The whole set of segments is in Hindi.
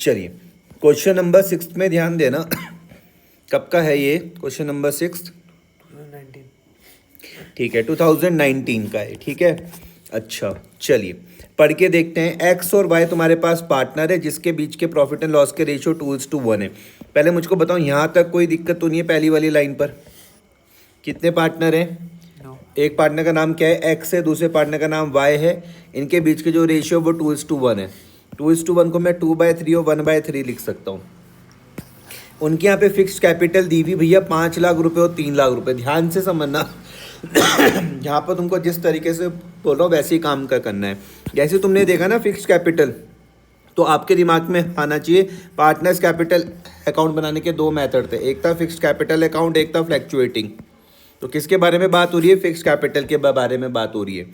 चलिए क्वेश्चन नंबर 6 में ध्यान देना। कब का है ये क्वेश्चन नंबर 6? 2019। ठीक है, 2019 का है। ठीक है, अच्छा चलिए पढ़ के देखते हैं। एक्स और वाई तुम्हारे पास पार्टनर है जिसके बीच के प्रॉफिट एंड लॉस के रेशियो 2:1 है। पहले मुझको बताओ यहाँ तक कोई दिक्कत तो नहीं है? पहली वाली लाइन पर कितने पार्टनर हैं? No. एक पार्टनर का नाम क्या है? एक्स है, दूसरे पार्टनर का नाम वाई है। इनके बीच के जो रेशियो वो 2:1 है। 2:1 को मैं 2/3 और 1/3 लिख सकता हूँ। उनके यहाँ पे फिक्स्ड कैपिटल दी हुई भैया 5 लाख रुपए और 3 लाख रुपए। ध्यान से समझना यहाँ पर तुमको जिस तरीके से बोल रहा हूँ वैसे ही काम का करना है। जैसे तुमने देखा ना फिक्स्ड कैपिटल, तो आपके दिमाग में आना चाहिए पार्टनर्स कैपिटल अकाउंट बनाने के दो मेथड थे। एक था फिक्स्ड कैपिटल अकाउंट, एक था फ्लैक्चुएटिंग। तो किसके बारे में बात हो रही है? फिक्स्ड कैपिटल के बारे में बात हो रही है।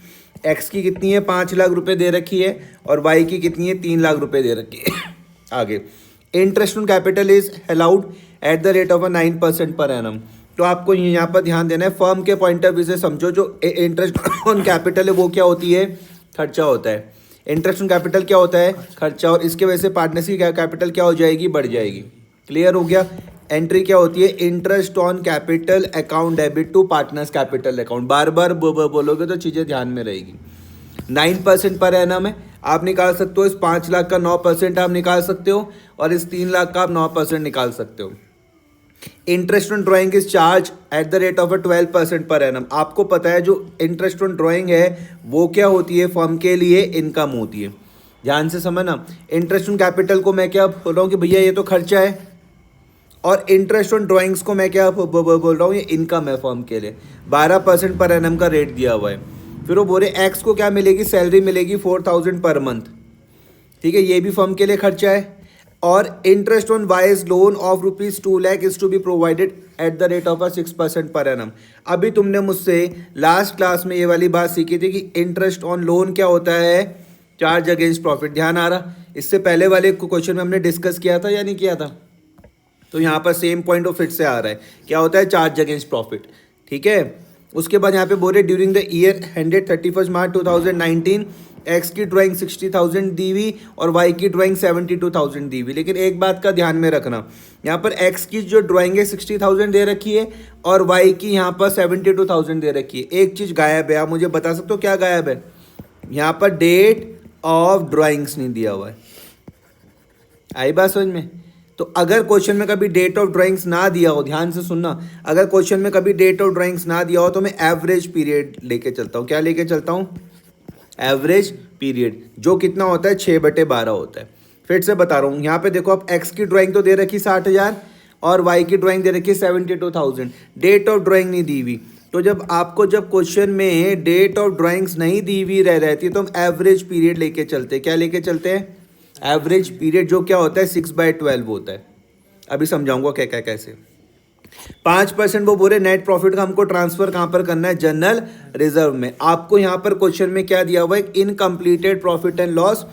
एक्स की कितनी है? 5 लाख रुपए दे रखी है और वाई की कितनी है? 3 लाख रुपए दे रखी है। आगे, interest on capital is allowed at the rate of 9% per annum. तो आपको यहाँ पर ध्यान देना है, फर्म के पॉइंट ऑफ व्यू से समझो। जो इंटरेस्ट ऑन कैपिटल है वो क्या होती है? खर्चा होता है। इंटरेस्ट ऑन कैपिटल क्या होता है? खर्चा। और इसके वजह से पार्टनरशिप कैपिटल क्या हो जाएगी? बढ़ जाएगी। क्लियर हो गया? एंट्री क्या होती है? Interest on capital account debit to partners capital account. बार बार बोलोगे तो चीज़ें ध्यान में रहेगी। 9% पर एनम है। आप निकाल सकते हो इस 5 लाख का 9% आप निकाल सकते हो और इस 3 लाख का आप 9% निकाल सकते हो। Interest on drawing is charge at the rate of 12% per annum. आपको पता है जो इंटरेस्ट ऑन ड्राइंग है वो क्या होती है? फर्म के लिए इनकम होती है। ध्यान से समझना। इंटरेस्ट ऑन कैपिटल को मैं क्या बोल रहा हूँ कि भैया ये तो खर्चा है, और इंटरेस्ट ऑन ड्राइंग्स को मैं क्या बोल रहा हूँ? ये इनकम है फर्म के लिए। 12% पर एनम का रेट दिया हुआ है। फिर वो बोले एक्स को क्या मिलेगी? सैलरी मिलेगी 4,000 पर मंथ। ठीक है, ये भी फर्म के लिए खर्चा है। और interest on wise loan of ₹2 lakh is to be provided at the rate of 6% per annum. अभी तुमने मुझसे लास्ट क्लास में ये वाली बात सीखी थी कि इंटरेस्ट ऑन लोन क्या होता है? Charge against profit. ध्यान आ रहा? इससे पहले वाले क्वेश्चन में हमने डिस्कस किया था या नहीं किया था? तो यहाँ पर सेम पॉइंट ऑफ फिट से आ रहा है। क्या होता है? Charge against profit. ठीक है, उसके बाद यहाँ पे बोल रहे during the year ended 31 March 2019 x की ड्राइंग 60,000 दी हुई और वाई की ड्राइंग 72,000 दी हुई। लेकिन एक बात का ध्यान में रखना, यहाँ पर एक्स की जो ड्राइंग है 60,000 दे रखी है और वाई की यहाँ पर 72,000 दे रखी है। एक चीज़ गायब है। आप मुझे बता सकते हो क्या गायब है? यहाँ पर डेट ऑफ ड्राइंग्स नहीं दिया हुआ है। आई बात समझ में? तो अगर क्वेश्चन में कभी डेट ऑफ ड्राइंग्स ना दिया हो, ध्यान से सुनना, अगर क्वेश्चन में कभी डेट ऑफ ड्राइंग्स ना दिया हो तो मैं एवरेज पीरियड लेके चलता हूँ। क्या लेके चलता हूँ? एवरेज पीरियड, जो कितना होता है? 6/12 होता है। फिर से बता रहा हूँ, यहाँ पे देखो, आप एक्स की ड्राइंग तो दे रखी 60,000 और वाई की ड्राइंग दे रखी 72,000। डेट ऑफ ड्राइंग नहीं दी हुई। तो जब क्वेश्चन में डेट ऑफ ड्राइंग्स नहीं दी हुई रहती तो हम एवरेज पीरियड लेके चलते हैं। क्या लेके चलते हैं? एवरेज पीरियड, जो क्या होता है? 6/12 होता है। अभी समझाऊंगा क्या क्या कैसे। 5% वो बोले नेट प्रॉफिट का हमको ट्रांसफर कहाँ पर करना है? जनरल रिजर्व में। आपको यहाँ पर क्वेश्चन में क्या दिया हुआ है? Incompleted profit and loss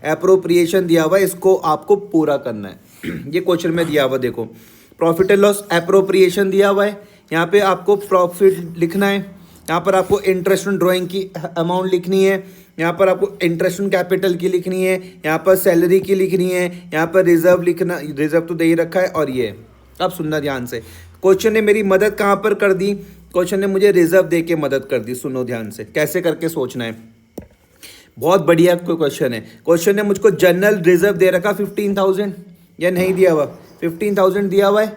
appropriation दिया हुआ है, इसको आपको पूरा करना है। ये क्वेश्चन में दिया हुआ, देखो प्रॉफिट एंड लॉस एप्रोप्रिएशन दिया हुआ है। यहाँ पे आपको प्रॉफिट लिखना है, यहाँ पर आपको इंटरेस्ट ऑन ड्राइंग की अमाउंट लिखनी है, यहाँ पर आपको इंटरेस्ट ऑन कैपिटल की लिखनी है, यहाँ पर सैलरी की लिखनी है, यहाँ पर रिजर्व लिखना, रिजर्व तो दे ही रखा है। और ये अब सुनना ध्यान से, क्वेश्चन ने मेरी मदद कहाँ पर कर दी? क्वेश्चन ने मुझे रिजर्व दे के मदद कर दी। सुनो ध्यान से कैसे करके सोचना है, बहुत बढ़िया कोई क्वेश्चन है। क्वेश्चन ने मुझको जनरल रिजर्व दे रखा 15,000 या नहीं दिया हुआ? 15,000 दिया हुआ है।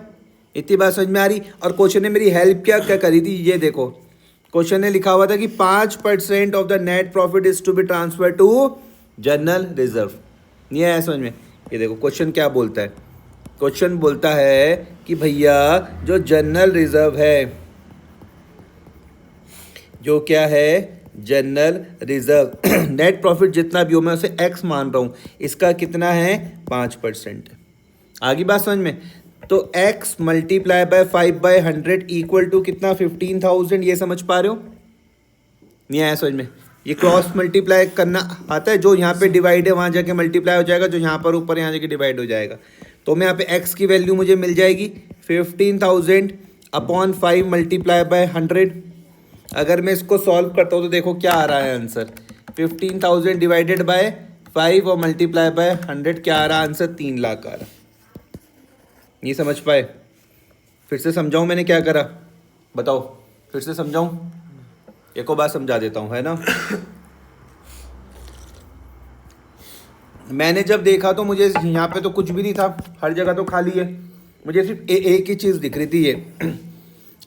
इतनी बात समझ में आ रही? और क्वेश्चन ने मेरी हेल्प क्या क्या करी थी? ये देखो, क्वेश्चन ने लिखा हुआ था कि 5% of the net profit is to be transfer to general reserve. नहीं आया समझ में? ये देखो क्वेश्चन क्या बोलता है। क्वेश्चन बोलता है कि भैया जो जनरल रिजर्व है, जो क्या है? जनरल रिजर्व नेट प्रॉफिट जितना भी हो, मैं उसे एक्स मान रहा हूँ, इसका कितना है? 5%। आगे बात समझ में? तो x multiply by 5/100 equal to कितना? 15,000। ये समझ पा रहे हो? नहीं आया समझ में? ये क्रॉस मल्टीप्लाई करना आता है, जो यहाँ पे डिवाइड है वहाँ जाके मल्टीप्लाई हो जाएगा, जो यहाँ पर ऊपर यहाँ जाके डिवाइड हो जाएगा। तो मैं यहाँ पे x की वैल्यू मुझे मिल जाएगी 15,000 अपॉन 5 मल्टीप्लाई बाय 100। अगर मैं इसको सॉल्व करता हूँ तो देखो क्या आ रहा है आंसर? 15,000 डिवाइडेड बाय 5 और मल्टीप्लाई बाय 100 क्या आ रहा आंसर? 3 लाख आ रहा। नहीं समझ पाए? फिर से समझाऊं मैंने क्या करा, बताओ फिर से समझाऊं? एक और बात समझा देता हूं, है ना। मैंने जब देखा तो मुझे यहाँ पे तो कुछ भी नहीं था, हर जगह तो खाली है। मुझे सिर्फ एक ही चीज़ दिख रही थी, ये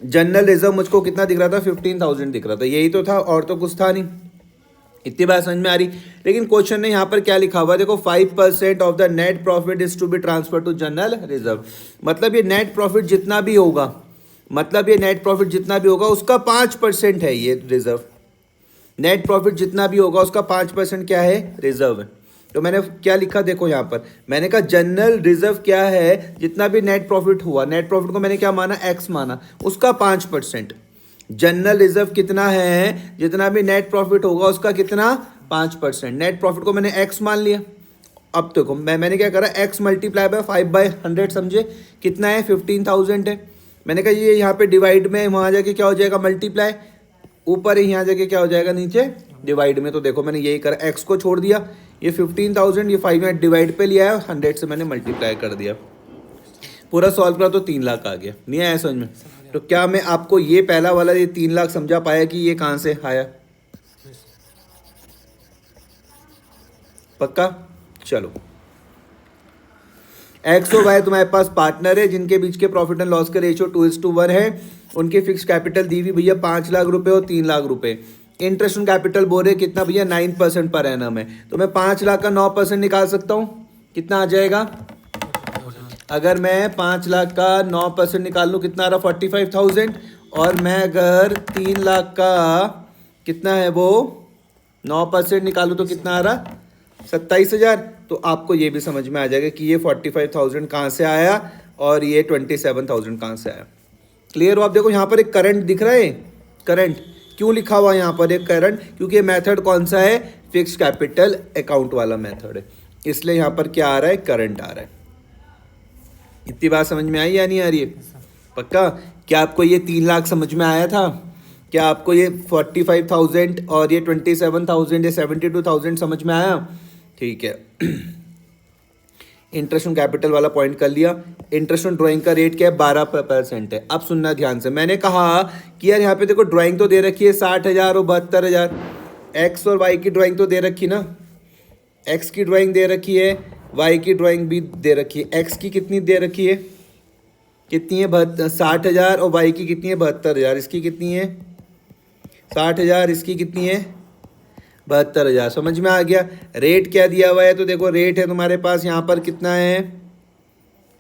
जनरल रिजर्व मुझको कितना दिख रहा था? 15,000 दिख रहा था, यही तो था और तो कुछ था नहीं। इतनी बात समझ में आ रही। लेकिन क्वेश्चन ने यहाँ पर क्या लिखा हुआ है देखो, 5% of the net profit is to be transfer to general reserve. मतलब ये नेट प्रॉफिट जितना भी होगा, मतलब ये नेट प्रॉफिट जितना भी होगा उसका 5% है ये रिजर्व। नेट प्रॉफिट जितना भी होगा उसका 5% क्या है? रिजर्व है। तो मैंने क्या लिखा देखो यहाँ पर, मैंने कहा जनरल रिजर्व क्या है? जितना भी नेट प्रॉफिट हुआ, नेट प्रॉफिट को मैंने क्या माना? एक्स माना, उसका 5%। जनरल रिजर्व कितना है? जितना भी नेट प्रॉफिट होगा उसका कितना? 5%। नेट प्रॉफिट को मैंने एक्स मान लिया। अब देखो मैंने क्या करा, एक्स मल्टीप्लाई बाय 5/100, समझे कितना है? 15,000 है। मैंने कहा ये यहाँ पे डिवाइड में, वहाँ जाके क्या हो जाएगा? मल्टीप्लाई। ऊपर ही यहाँ जाके क्या हो जाएगा? नीचे डिवाइड में। तो देखो मैंने यही करा, एक्स को छोड़ दिया, ये 15,000, ये 5 में डिवाइड पे लिया है, 100 से मैंने मल्टीप्लाई कर दिया। पूरा सॉल्व करा तो 3 लाख आ गया। नहीं आया समझ में? तो क्या मैं आपको ये पहला वाला ये 3 लाख समझा पाया कि ये कहाँ से आया? पक्का? चलो, एक्स और वाई तुम्हारे पास पार्टनर है जिनके बीच के प्रॉफिट एंड लॉस के रेशियो 2:1 है। उनकी फिक्स कैपिटल दी हुई भैया 5 लाख रुपए और 3 लाख रुपए। इंटरेस्ट ऑन कैपिटल बोल रहे कितना भैया? 9% पर एनम है। तो मैं 5 लाख का 9% निकाल सकता हूँ, कितना आ जाएगा? अगर मैं 5 लाख का 9% निकाल लूँ कितना आ रहा? 45,000। और मैं अगर 3 लाख का कितना है वो 9% निकालूँ तो कितना आ रहा? 27,000। तो आपको ये भी समझ में आ जाएगा कि ये 45,000 कहाँ से आया और ये 27,000 कहाँ से आया। क्लियर हो? आप देखो यहाँ पर एक करंट दिख रहा है। करंट क्यों लिखा हुआ है यहाँ पर एक करंट? क्योंकि ये मेथड कौन सा है? फिक्स कैपिटल अकाउंट वाला मेथड है, इसलिए यहाँ पर क्या आ रहा है? करंट आ रहा है। इतनी बात समझ में आई या नहीं आ रही है? पक्का? क्या आपको ये 3 लाख समझ में आया था? क्या आपको ये 45,000 और ये 27,000 या 72,000 समझ में आया? ठीक है। इंटरेस्ट ऑन कैपिटल वाला पॉइंट कर लिया। इंटरेस्ट ऑन ड्राइंग का रेट क्या है? 12% है। अब सुनना ध्यान से, मैंने कहा कि यार यहाँ पे देखो ड्राइंग तो दे रखी है 60,000 और 72,000। एक्स और वाई की ड्राइंग तो दे रखी ना, एक्स की ड्राइंग दे रखी है, वाई की ड्राइंग भी दे रखी है। एक्स की कितनी दे रखी है? कितनी है? 60,000। और वाई की कितनी है? 72,000। इसकी कितनी है? 60,000। इसकी कितनी है? 72,000। समझ में आ गया? रेट क्या दिया हुआ है? तो देखो रेट है तुम्हारे पास यहाँ पर कितना है?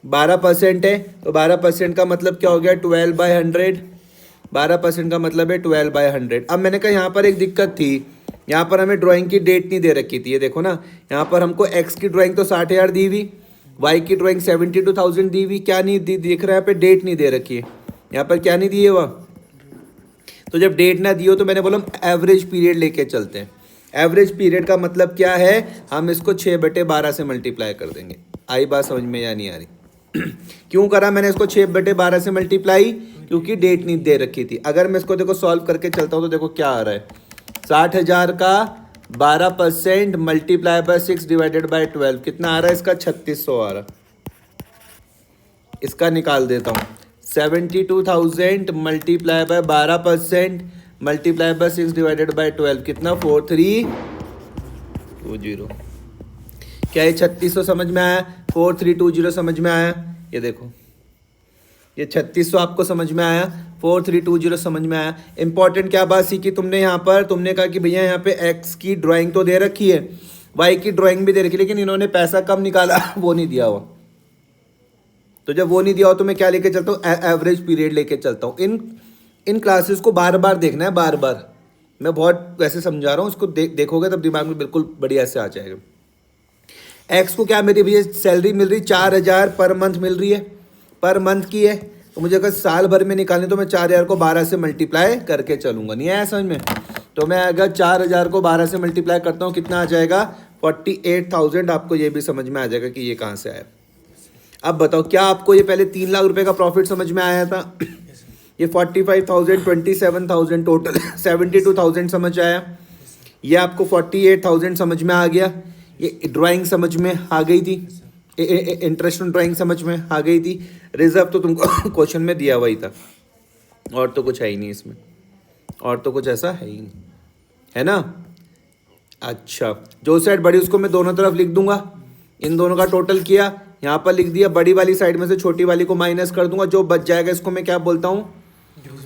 12% है। तो 12% का मतलब क्या हो गया? 12/100। 12% का मतलब है 12/100। अब मैंने कहा यहाँ पर एक दिक्कत थी, यहाँ पर हमें ड्राइंग की डेट नहीं दे रखी थी। ये देखो ना, यहाँ पर हमको एक्स की ड्राइंग तो 60,000 दी हुई, वाई की ड्राइंग 72,000 दी हुई। क्या नहीं दिख रहा है? यहाँ पे डेट नहीं दे रखी है। यहाँ पर क्या नहीं दी है वह? तो जब डेट ना दी हो तो मैंने बोला एवरेज पीरियड लेके चलते हैं। एवरेज पीरियड का मतलब क्या है? हम इसको 6/12 से मल्टीप्लाई कर देंगे। आई बात समझ में या नहीं आ रही? क्यों करा मैंने इसको 6/12 से मल्टीप्लाई? क्योंकि डेट नहीं दे रखी थी। अगर मैं इसको देखो सॉल्व करके चलता हूँ तो देखो क्या आ रहा है? 60,000 का 12% मल्टीप्लाई बाय 6 डिवाइडेड बाय 12 कितना आ रहा है? इसका 3600 आ रहा। इसका निकाल देता हूँ। 72,000 multiply by 12% multiply by 6 divided by 12 कितना? 4320। क्या ये 3600 समझ में आया? 4320 समझ में आया? ये देखो ये 3600 आपको समझ में आया, 4320 समझ में आया। इंपॉर्टेंट क्या बात सीखी तुमने यहाँ पर? तुमने कहा कि भैया यहाँ पे एक्स की ड्राइंग तो दे रखी है, वाई की ड्राइंग भी दे रखी है, लेकिन इन्होंने पैसा कम निकाला वो नहीं दिया हुआ। तो जब वो नहीं दिया हो तो मैं क्या लेके चलता हूँ? एवरेज पीरियड लेके चलता हूँ। इन क्लासेस को बार बार देखना है, बार बार। मैं बहुत वैसे समझा रहा हूँ, इसको देखोगे तब दिमाग में बिल्कुल बढ़िया से आ जाएगा। एक्स को क्या मेरी भैया सैलरी मिल रही 4,000 पर मंथ मिल रही है, पर मंथ की है। तो मुझे अगर साल भर में निकालनी तो मैं 4,000 को 12 से मल्टीप्लाई करके चलूँगा। नहीं आया समझ में? तो मैं अगर 4,000 को 12 से मल्टीप्लाई करता हूँ कितना आ जाएगा? 48,000। आपको ये भी समझ में आ जाएगा कि ये कहाँ से आया। अब बताओ क्या आपको ये पहले 3 लाख रुपए का प्रॉफिट समझ में आया था? ये 45,000, 27,000 टोटल 72,000 समझ आया। ये आपको 48,000 समझ में आ गया। ये ड्राइंग समझ में आ गई थी, इंटरेस्ट ऑन ड्राइंग समझ में आ गई थी। रिजर्व तो तुमको क्वेश्चन में दिया हुआ ही था, और तो कुछ है ही नहीं इसमें, और तो कुछ ऐसा है ही नहीं, है ना। अच्छा, जो साइड बड़ी उसको मैं दोनों तरफ लिख दूंगा, इन दोनों का टोटल किया, यहाँ पर लिख दिया, बड़ी वाली साइड में से छोटी वाली को माइनस कर दूंगा, जो बच जाएगा इसको मैं क्या बोलता हूँ,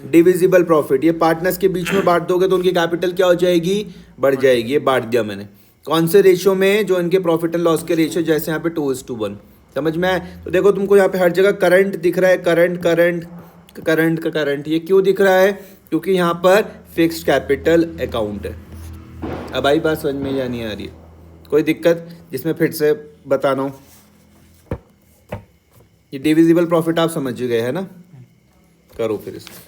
डिविजिबल प्रॉफिट। ये पार्टनर्स के बीच में बांट दोगे तो उनकी कैपिटल क्या हो जाएगी, बढ़ जाएगी। ये बांट दिया मैंने कौन से रेशियो में, जो इनके प्रॉफिट एंड लॉस के रेशियो, जैसे यहाँ पे 2:1 समझ में आए। तो देखो तुमको यहाँ पे हर जगह करंट दिख रहा है, करंट करंट करंट का करंट, ये क्यों दिख रहा है, क्योंकि यहाँ पर फिक्स्ड कैपिटल अकाउंट है। अब आई बात समझ में या नहीं आ रही है, कोई दिक्कत जिसमें फिर से बताना हूँ। ये डिविजिबल प्रॉफिट आप समझ गए है ना, करो फिर इसको।